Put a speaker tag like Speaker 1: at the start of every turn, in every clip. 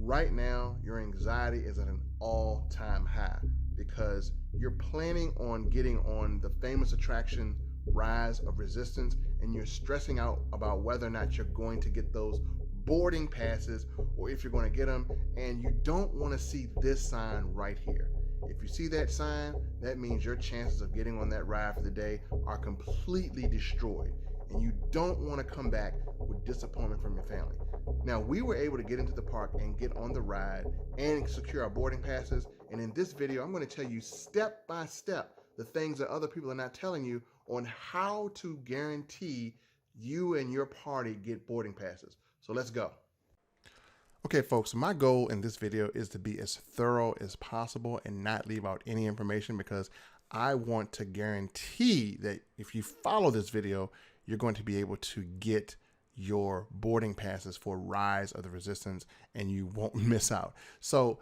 Speaker 1: right now your anxiety is at an all-time high because you're planning on getting on the famous attraction Rise of Resistance, and you're stressing out about whether or not you're going to get those boarding passes or if you're going to get them, and you don't want to see this sign right here. If you see that sign, that means your chances of getting on that ride for the day are completely destroyed, and you don't want to come back with disappointment from your family. Now, we were able to get into the park and get on the ride and secure our boarding passes. And in this video, I'm going to tell you step by step the things that other people are not telling you on how to guarantee you and your party get boarding passes. So let's go. Okay, folks, my goal in this video is to be as thorough as possible and not leave out any information, because I want to guarantee that if you follow this video, you're going to be able to get your boarding passes for Rise of the Resistance and you won't miss out. So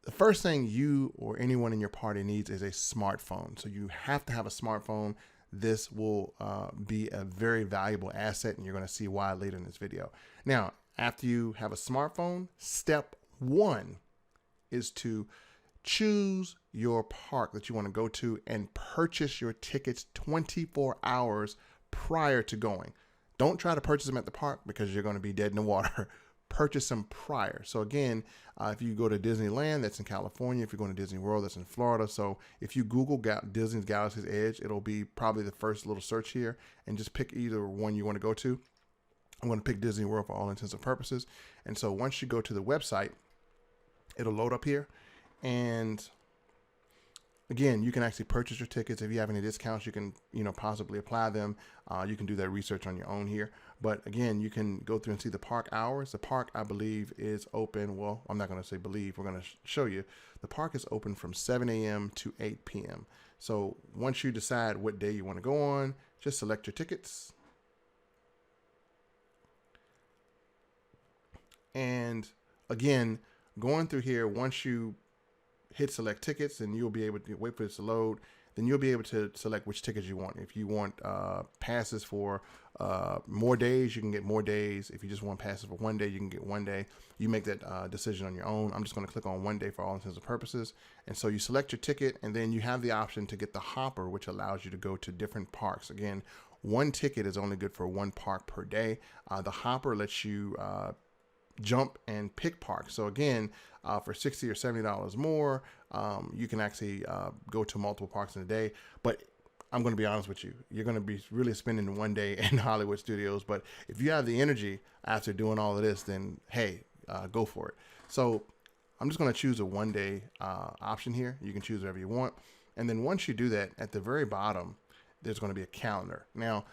Speaker 1: the first thing you or anyone in your party needs is a smartphone. So you have to have a smartphone. This will be a very valuable asset, and you're going to see why later in this video. Now, after you have a smartphone, step one is to choose your park that you want to go to and purchase your tickets 24 hours prior to going. Don't try to purchase them at the park because you're going to be dead in the water. Purchase them prior. So again, if you go to Disneyland, that's in California. If you're going to Disney World, that's in Florida. So if you Google Disney's Galaxy's Edge, it'll be probably the first little search here, and just pick either one you want to go to. I'm going to pick Disney World for all intents and purposes. And so once you go to the website, it'll load up here. And again, you can actually purchase your tickets. If you have any discounts, you can, possibly apply them. You can do that research on your own here. But again, you can go through and see the park hours. The park, I believe, is open. Well, I'm not going to say believe. We're going to show you. The park is open from 7 a.m. to 8 p.m. So once you decide what day you want to go on, just select your tickets. And again, going through here, once you hit select tickets, and you'll be able to wait for this to load. Then you'll be able to select which tickets you want. If you want passes for more days, you can get more days. If you just want passes for one day, you can get one day. You make that decision on your own. I'm just going to click on one day for all intents and purposes. And so you select your ticket, and then you have the option to get the hopper, which allows you to go to different parks. Again, one ticket is only good for one park per day. The hopper lets you jump and pick parks. So again, for $60 or $70 more, you can actually go to multiple parks in a day. But I'm going to be honest with you, you're going to be really spending one day in Hollywood Studios. But if you have the energy after doing all of this, then hey, go for it. So I'm just going to choose a one-day option here. You can choose whatever you want. And then once you do that, at the very bottom, there's going to be a calendar. Now,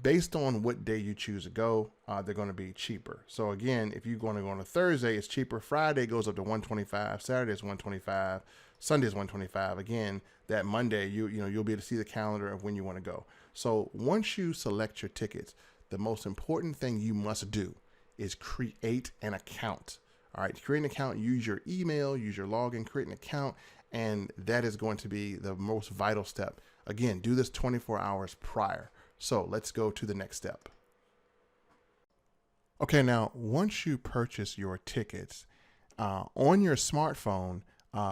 Speaker 1: based on what day you choose to go, they're going to be cheaper. So again, if you're going to go on a Thursday, it's cheaper. Friday goes up to $125. Saturday is $125. Sunday is $125. Again, that Monday, you'll be able to see the calendar of when you want to go. So once you select your tickets, the most important thing you must do is create an account. All right, to create an account, use your email, use your login, create an account, and that is going to be the most vital step. Again, do this 24 hours prior. So let's go to the next step. Okay, now once you purchase your tickets on your smartphone,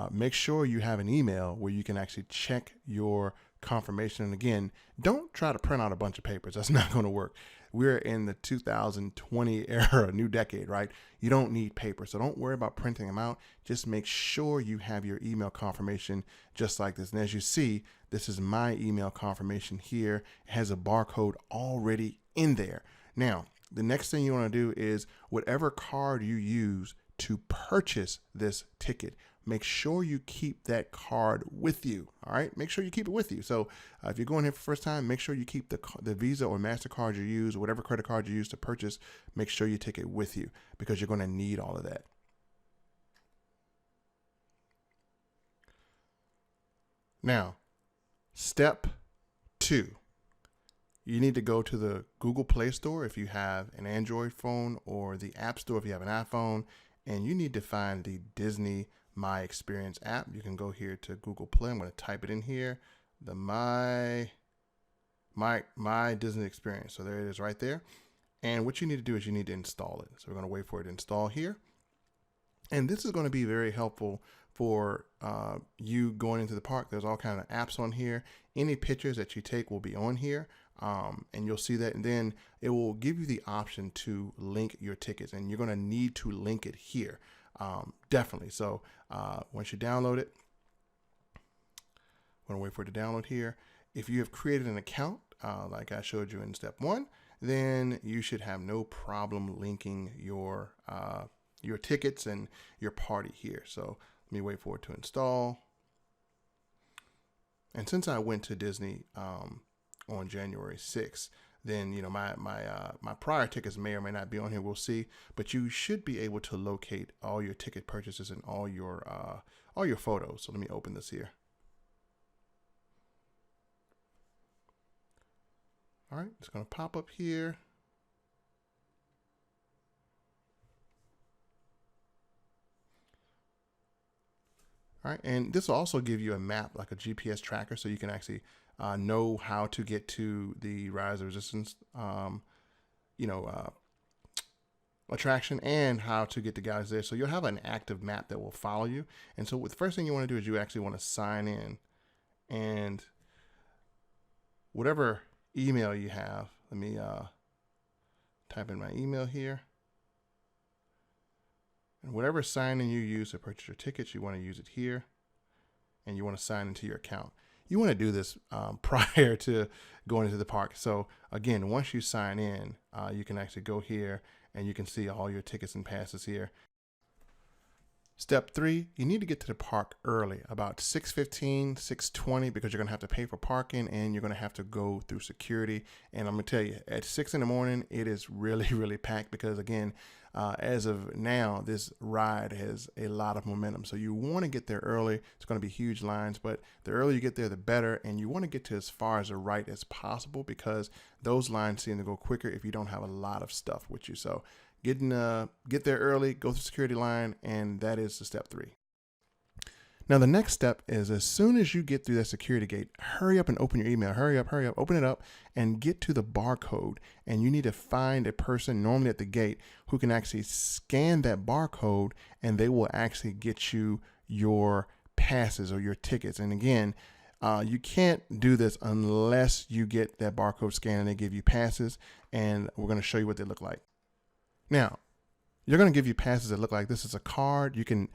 Speaker 1: make sure you have an email where you can actually check your confirmation. And again, don't try to print out a bunch of papers. That's not going to work. We're in the 2020 era, new decade, right? You don't need paper, so don't worry about printing them out. Just make sure you have your email confirmation just like this. And as you see, this is my email confirmation here. It has a barcode already in there. Now, the next thing you want to do is whatever card you use to purchase this ticket, make sure you keep that card with you. All right, make sure you keep it with you. So if you're going here for the first time, make sure you keep the Visa or MasterCard you use, or whatever credit card you use to purchase, make sure you take it with you, because you're going to need all of that. Now, step 2. You need to go to the Google Play Store if you have an Android phone, or the App Store if you have an iPhone, and you need to find the Disney My Experience app. You can go here to Google Play. I'm going to type it in here, the My Disney Experience. So there it is right there. And what you need to do is you need to install it. So we're going to wait for it to install here. And this is going to be very helpful for you going into the park. There's all kind of apps on here. Any pictures that you take will be on here. And you'll see that, and then it will give you the option to link your tickets, and you're going to need to link it here. Definitely. So once you download it, I'm going to wait for it to download here. If you have created an account, like I showed you in step 1, then you should have no problem linking your tickets and your party here. So let me wait for it to install. And since I went to Disney on January 6th, then my prior tickets may or may not be on here. We'll see, but you should be able to locate all your ticket purchases and all your photos. So let me open this here. All right, it's going to pop up here. All right, and this will also give you a map, like a GPS tracker, so you can actually know how to get to the Rise of Resistance, attraction, and how to get the guys there. So you'll have an active map that will follow you. And so the first thing you want to do is you actually want to sign in, and whatever email you have, let me type in my email here. And whatever sign-in you use to purchase your tickets, you want to use it here, and you want to sign into your account. You want to do this prior to going into the park. So again, once you sign in, you can actually go here and you can see all your tickets and passes here. Step 3, you need to get to the park early, about 6:15, 6:20, because you're going to have to pay for parking and you're going to have to go through security. And I'm going to tell you, at 6 in the morning, it is really, really packed because, again, as of now, this ride has a lot of momentum. So you want to get there early. It's going to be huge lines, but the earlier you get there, the better. And you want to get to as far as the right as possible because those lines seem to go quicker if you don't have a lot of stuff with you. So get there early, go through the security line, and that is the step 3. Now, the next step is as soon as you get through that security gate, hurry up and open your email. Hurry up, open it up and get to the barcode. And you need to find a person normally at the gate who can actually scan that barcode, and they will actually get you your passes or your tickets. And again, you can't do this unless you get that barcode scan and they give you passes. And we're going to show you what they look like. Now, you're going to give you passes that look like this. Is a card. You can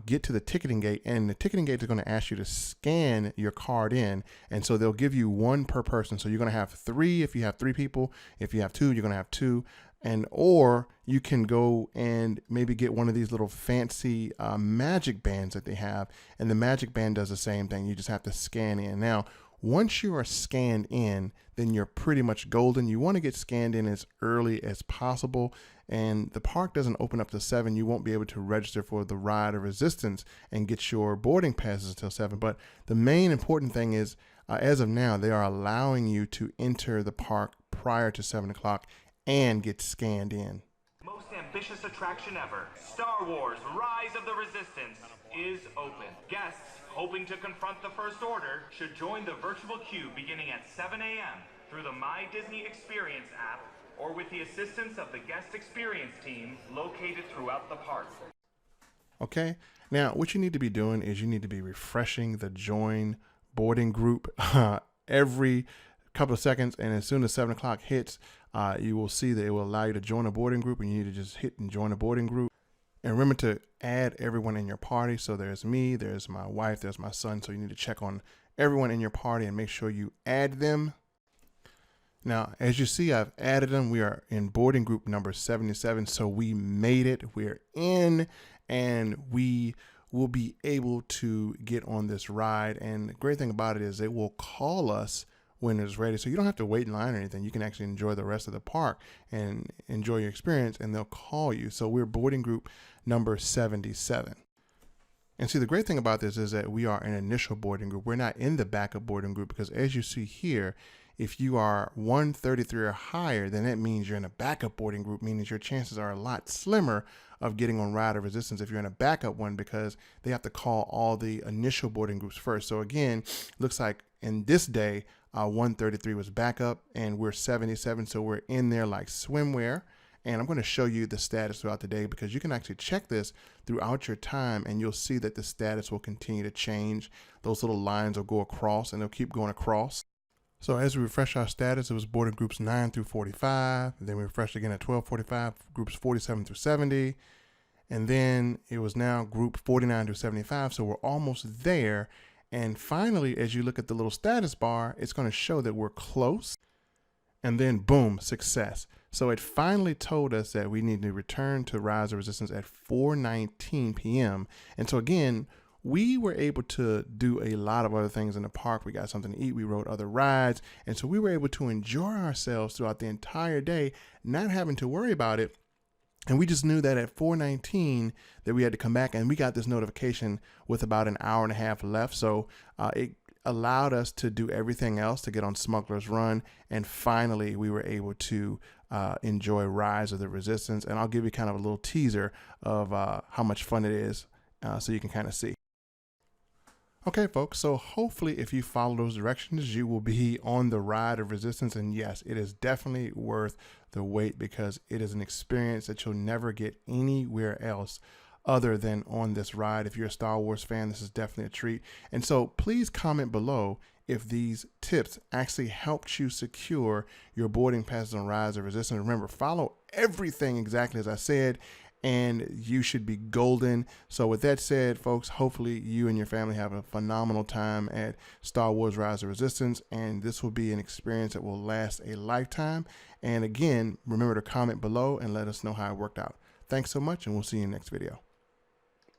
Speaker 1: get to the ticketing gate, and the ticketing gate is going to ask you to scan your card in. And so they'll give you one per person. So you're going to have 3 if you have 3 people. If you have 2, you're going to have 2. And or you can go and maybe get one of these little fancy magic bands that they have. And the magic band does the same thing. You just have to scan in. Now, once you are scanned in, then you're pretty much golden. You want to get scanned in as early as possible. And the park doesn't open up till 7. You won't be able to register for the Ride of Resistance and get your boarding passes until 7. But the main important thing is, as of now, they are allowing you to enter the park prior to 7 o'clock and get scanned in.
Speaker 2: Most ambitious attraction ever, Star Wars Rise of the Resistance, is open. Guests hoping to confront the First Order should join the virtual queue beginning at 7 a.m. through the My Disney Experience app or with the assistance of the guest experience team located throughout the park.
Speaker 1: Okay, now what you need to be doing is you need to be refreshing the join boarding group every couple of seconds, and as soon as 7 o'clock hits, you will see that it will allow you to join a boarding group, and you need to just hit and join a boarding group. And remember to add everyone in your party. So there's me, there's my wife, there's my son. So you need to check on everyone in your party and make sure you add them. Now, as you see, I've added them. We are in boarding group number 77. So we made it. We're in, and we will be able to get on this ride. And the great thing about it is it will call us when it's ready. So you don't have to wait in line or anything. You can actually enjoy the rest of the park and enjoy your experience, and they'll call you. So we're boarding group number 77. And see, the great thing about this is that we are an initial boarding group. We're not in the backup boarding group because, as you see here, if you are 133 or higher, then that means you're in a backup boarding group, meaning your chances are a lot slimmer of getting on Ride of Resistance if you're in a backup one, because they have to call all the initial boarding groups first. So again, looks like in this day, 133 was backup and we're 77. So we're in there like swimwear. And I'm going to show you the status throughout the day, because you can actually check this throughout your time and you'll see that the status will continue to change. Those little lines will go across and they'll keep going across. So as we refresh our status, it was boarding groups 9 through 45. Then we refreshed again at 12:45, groups 47 through 70. And then it was now group 49 through 75. So we're almost there. And finally, as you look at the little status bar, it's going to show that we're close. And then boom, success. So it finally told us that we need to return to Rise of Resistance at 4:19 p.m. And so again, we were able to do a lot of other things in the park. We got something to eat, we rode other rides, and so we were able to enjoy ourselves throughout the entire day, not having to worry about it. And we just knew that at 4:19 that we had to come back, and we got this notification with about an hour and a half left. So it allowed us to do everything else to get on Smuggler's Run. And finally, we were able to enjoy Rise of the Resistance. And I'll give you kind of a little teaser of how much fun it is so you can kind of see. Okay, folks, so hopefully if you follow those directions, you will be on the Ride of Resistance. And yes, it is definitely worth the wait, because it is an experience that you'll never get anywhere else other than on this ride. If you're a Star Wars fan, this is definitely a treat. And so please comment below if these tips actually helped you secure your boarding passes on Rise of Resistance. Remember, follow everything exactly as I said, and you should be golden. So with that said, folks, hopefully you and your family have a phenomenal time at Star Wars Rise of Resistance, and this will be an experience that will last a lifetime. And again, remember to comment below and let us know how it worked out. Thanks so much, and we'll see you in the next video.